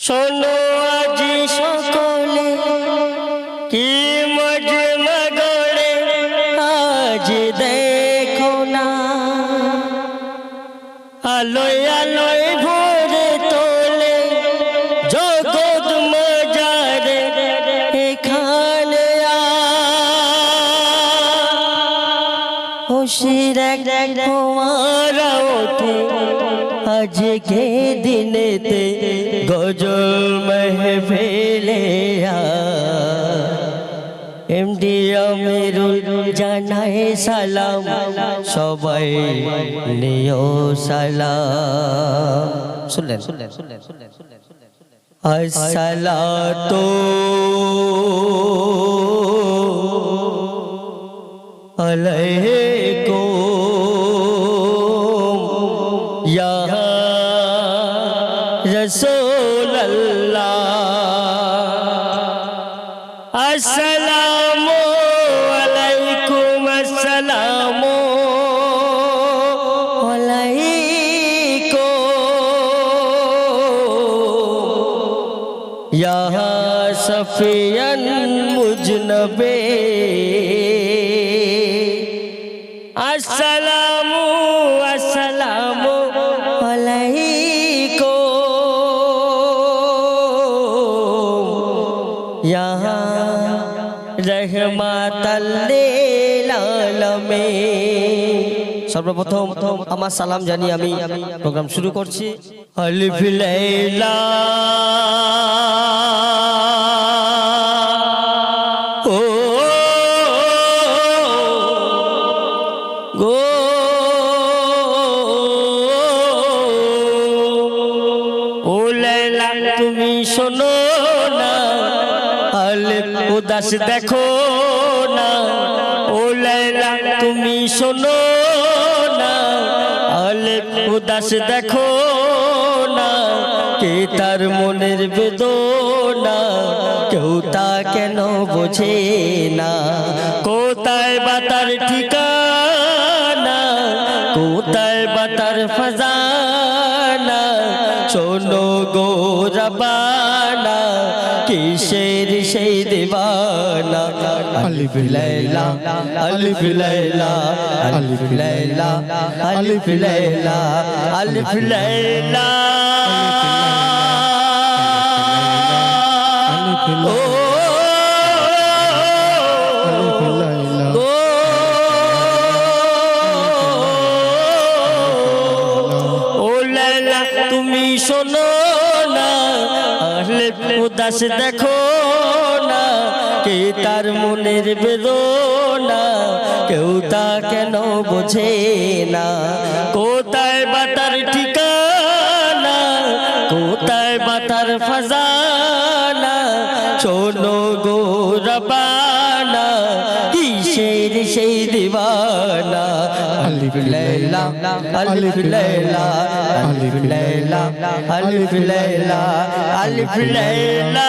শোনো আজি সকলে কি মজমা গড়ে আজ দেখো না আলোয় আলোয় ভরে তোলে জগৎ মজারে এখানে খুশির এক ফোয়ারা ওঠে আজকে দিনেতে গজল মেহফিলে এমডি আমিরুল জানায় সালাম সবাই নিও সালাম শুনলেন আসসালাতু আলাইকুম ইয়া রাসূলুল্লাহ আসসালামু আলাইকুম আসসালামু আলাইকুম ইয়া সফিয়ান মুজনবে আসসালামু আসসালামু আলাইকুম ইয়া রহমাতাল লিল আলামিন। সর্বপ্রথম আমার সালাম জানিয়ে আমি প্রোগ্রাম শুরু করছি। আলিফ লাইলা তুমি শোনো না আলিফ উদাস দেখো না ও লাইলা তুমি শোনো না আলিফ উদাস দেখো না কে তার মনের বেদনা কেউ তা কেন বোঝে না কোথায় বা তার ঠিকানা কোথায় বা তার ফাজানা শোনো গো রবানা কিসের সেই দিবানা আলিফ লাইলা আলিফ লাইলা আলিফ লাইলা আলিফ লাইলা আলিফ লাইলা তুমি শোনো না আলিফ উদাস দেখো না কে তার মনের বেদনা কেউ তা কেন বোঝে না কোথায় বা তার ঠিকানা কোথায় বা তার ফাজানা শোনো গো রবানা কিসের সেই দিবানা আলিফ লাইলা আলিফ লাইলা আলিফ লাইলা আলিফ লাইলা আলিফ লাইলা